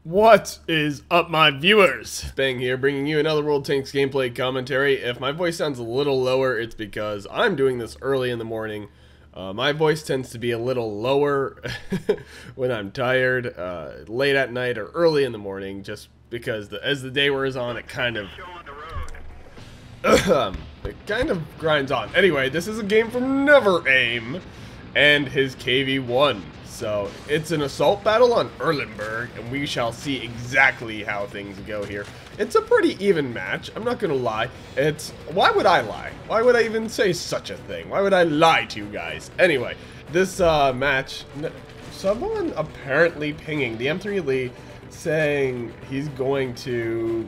What is up, my viewers? Bang here, bringing you another World Tanks gameplay commentary. If my voice sounds a little lower, it's because I'm doing this early in the morning. My voice tends to be a little lower when I'm tired, late at night or early in the morning, just because as the day wears on, it kind of grinds on. Anyway, this is a game from Never Aim and his KV-1. So, it's an assault battle on Erlenberg, and we shall see exactly how things go here. It's a pretty even match, I'm not gonna lie. Why would I lie? Why would I even say such a thing? Why would I lie to you guys? Anyway, this match, someone apparently pinging the M3 Lee, saying he's going to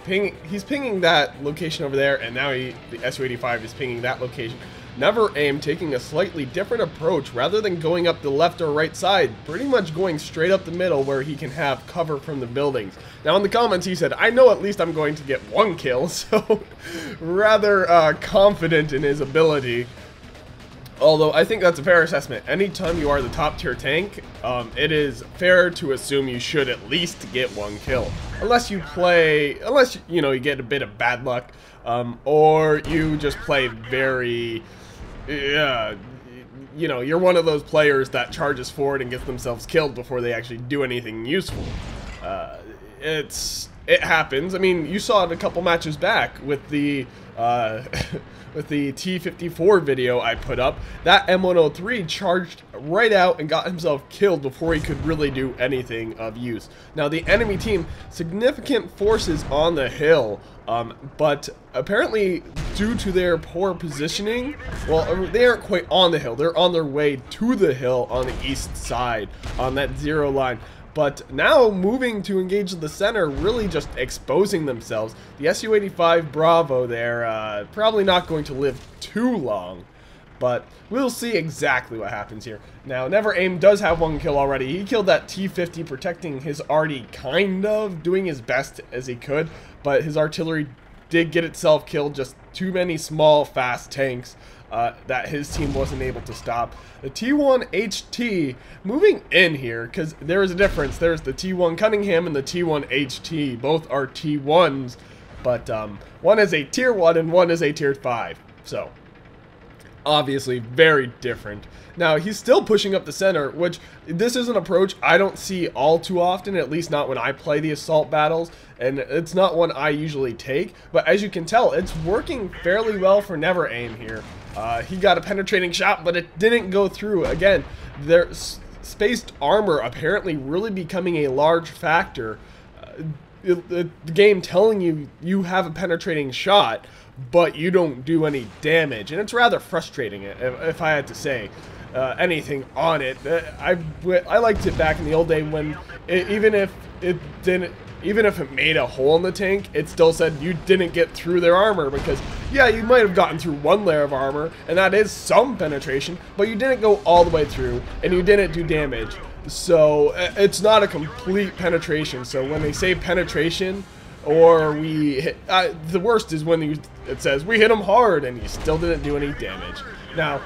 he's pinging that location over there, and now the Su-85 is pinging that location. Never Aim taking a slightly different approach rather than going up the left or right side, pretty much going straight up the middle where he can have cover from the buildings. Now in the comments he said, I know at least I'm going to get one kill, so rather confident in his ability. Although I think that's a fair assessment. Anytime you are the top tier tank, it is fair to assume you should at least get one kill. Unless you get a bit of bad luck, or you just play very, you're one of those players that charges forward and gets themselves killed before they actually do anything useful. It happens. I mean, you saw it a couple matches back with the with the T-54 video I put up. That M103 charged right out and got himself killed before he could really do anything of use. Now the enemy team, significant forces on the hill, but apparently due to their poor positioning, well, they aren't quite on the hill, they're on their way to the hill on the east side on that zero line. But now moving to engage the center, really just exposing themselves. The Su-85 Bravo there, probably not going to live too long, but we'll see exactly what happens here. Now, Never Aim does have one kill already. He killed that T-50, protecting his arty, kind of doing his best as he could, but his artillery did get itself killed. Just too many small, fast tanks that his team wasn't able to stop. The T1 HT moving in here, because there is a difference. There's the T1 Cunningham and the T1 HT. Both are T1s, but one is a tier 1 and one is a tier 5. So, obviously very different. Now, he's still pushing up the center, which this is an approach I don't see all too often, at least not when I play the assault battles, and it's not one I usually take, but as you can tell, it's working fairly well for Never Aim here. He got a penetrating shot, but it didn't go through. Again, their spaced armor apparently really becoming a large factor. The game telling you you have a penetrating shot, but you don't do any damage, and it's rather frustrating if I had to say anything on it. I liked it back in the old day when even if it made a hole in the tank, it still said you didn't get through their armor, because yeah, you might have gotten through one layer of armor, and that is some penetration, but you didn't go all the way through, and you didn't do damage. So it's not a complete penetration. So when they say penetration, or we hit, the worst is when it says we hit them hard and you still didn't do any damage. Now,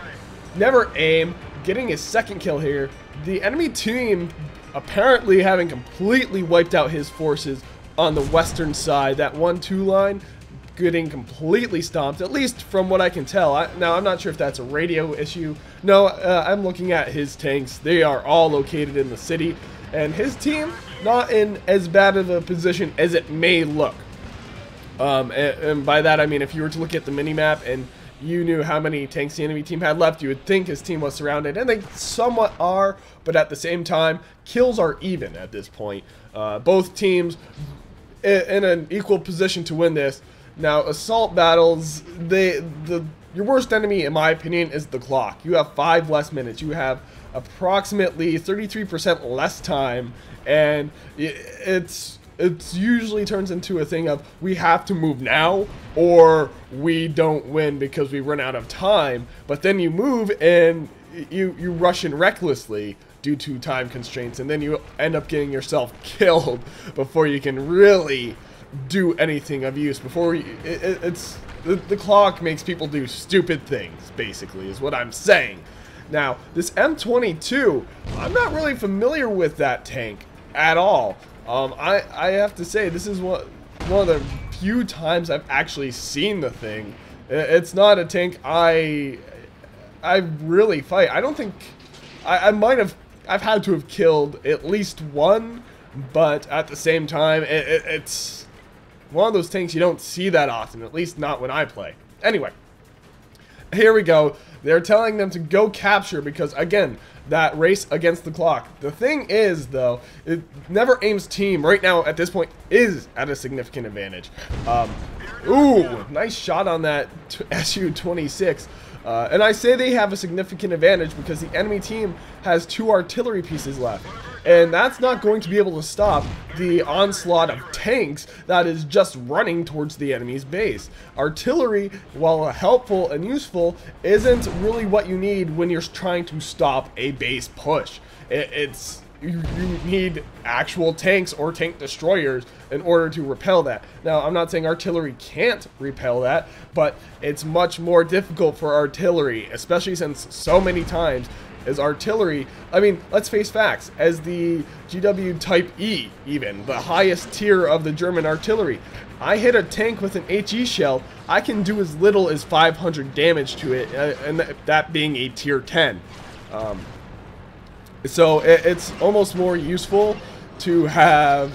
Never Aim getting his second kill here. The enemy team apparently having completely wiped out his forces on the western side. That 1-2 line getting completely stomped, at least from what I can tell. Now, I'm not sure if that's a radio issue. No, I'm looking at his tanks. They are all located in the city, and his team not in as bad of a position as it may look. And by that I mean, if you were to look at the mini-map and you knew how many tanks the enemy team had left, you would think his team was surrounded, and they somewhat are, but at the same time, kills are even at this point. Both teams in an equal position to win this. Now, assault battles, your worst enemy, in my opinion, is the clock. You have 5 less minutes. You have approximately 33% less time, and it usually turns into a thing of we have to move now or we don't win because we run out of time. But then you move and you rush in recklessly due to time constraints, and then you end up getting yourself killed before you can really do anything of use. The clock makes people do stupid things, basically, is what I'm saying. Now, this M22, I'm not really familiar with that tank at all. I have to say, this is one of the few times I've actually seen the thing. It's not a tank I really fight. I don't think I've had to have killed at least one, but at the same time, it's one of those tanks you don't see that often, at least not when I play. Anyway, here we go. They're telling them to go capture because, again, that race against the clock. The thing is, though, Never Aim's team right now at this point is at a significant advantage. Ooh, nice shot on that Su-26. And I say they have a significant advantage because the enemy team has 2 artillery pieces left. And that's not going to be able to stop the onslaught of tanks that is just running towards the enemy's base. Artillery, while helpful and useful, isn't really what you need when you're trying to stop a base push. You need actual tanks or tank destroyers in order to repel that. Now, I'm not saying artillery can't repel that, but it's much more difficult for artillery, especially since so many times as artillery, I mean, let's face facts, as the GW Type E, even, the highest tier of the German artillery, I hit a tank with an HE shell, I can do as little as 500 damage to it, and that being a tier 10. So it's almost more useful to have,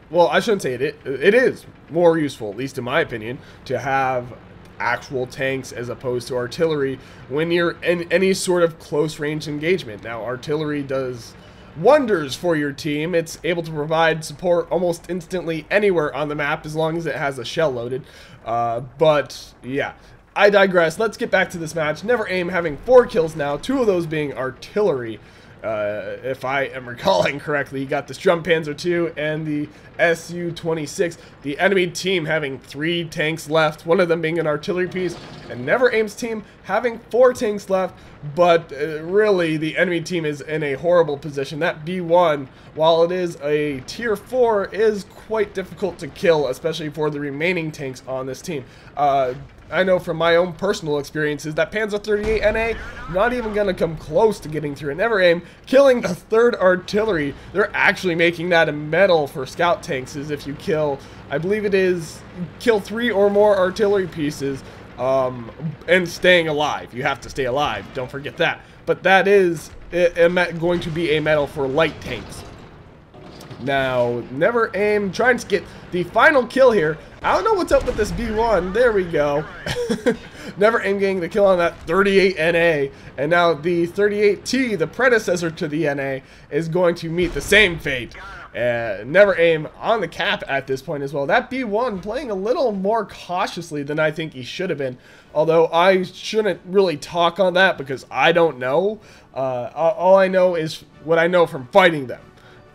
well, I shouldn't say it is more useful, at least in my opinion, to have actual tanks as opposed to artillery when you're in any sort of close range engagement. Now, artillery does wonders for your team. It's able to provide support almost instantly anywhere on the map as long as it has a shell loaded. But yeah, I digress. Let's get back to this match. Never Aim having 4 kills now, 2 of those being artillery. If I am recalling correctly, you got the Sturmpanzer 2 and the Su-26. The enemy team having 3 tanks left, one of them being an artillery piece, and Never Aim's team having 4 tanks left, but really the enemy team is in a horrible position. That B1, while it is a tier 4, is quite difficult to kill, especially for the remaining tanks on this team. I know from my own personal experiences that Panzer 38 NA not even going to come close to getting through. Never Aim killing the 3rd artillery. They're actually making that a medal for scout tanks, is if you kill, I believe it is, kill 3 or more artillery pieces and staying alive. You have to stay alive, don't forget that. But that is going to be a medal for light tanks. Now, Never Aim trying to get the final kill here. I don't know what's up with this B1. There we go. Never Aim getting the kill on that 38 NA. And now the 38T, the predecessor to the NA, is going to meet the same fate. Never Aim on the cap at this point as well. That B1 playing a little more cautiously than I think he should have been. Although I shouldn't really talk on that because I don't know. All I know is what I know from fighting them,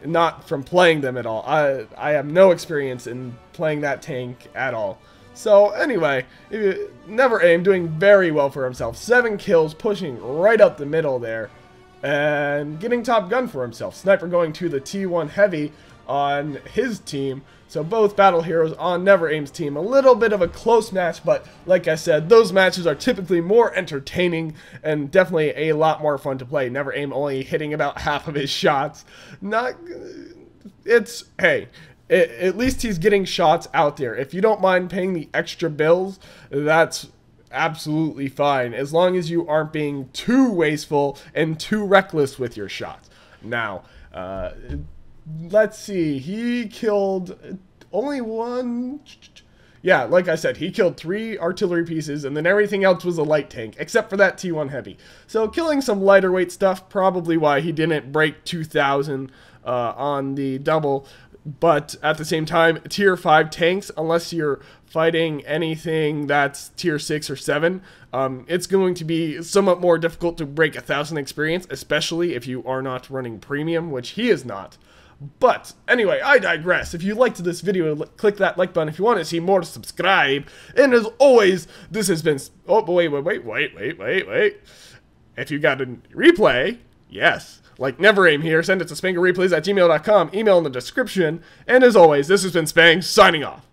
not from playing them at all. I have no experience in playing that tank at all. So anyway, Never Aim doing very well for himself. 7 kills, pushing right up the middle there, and getting top gun for himself. Sniper going to the T1 Heavy on his team. So both battle heroes on Never Aim's team. A little bit of a close match, but like I said, those matches are typically more entertaining and definitely a lot more fun to play. Never Aim only hitting about half of his shots. Hey, at least he's getting shots out there. If you don't mind paying the extra bills, that's absolutely fine, as long as you aren't being too wasteful and too reckless with your shots. Now, let's see, he killed only 1, yeah, like I said, he killed 3 artillery pieces, and then everything else was a light tank, except for that T1 Heavy. So killing some lighter weight stuff, probably why he didn't break 2,000 on the double. But at the same time, tier 5 tanks, unless you're fighting anything that's tier 6 or 7, it's going to be somewhat more difficult to break 1,000 experience, especially if you are not running premium, which he is not. But anyway, I digress. If you liked this video, click that like button. If you want to see more, subscribe. And as always, this has been... Oh, wait. If you got a replay, yes, like Never Aim here, send it to spangerreplays@gmail.com, email in the description. And as always, this has been Spang, signing off.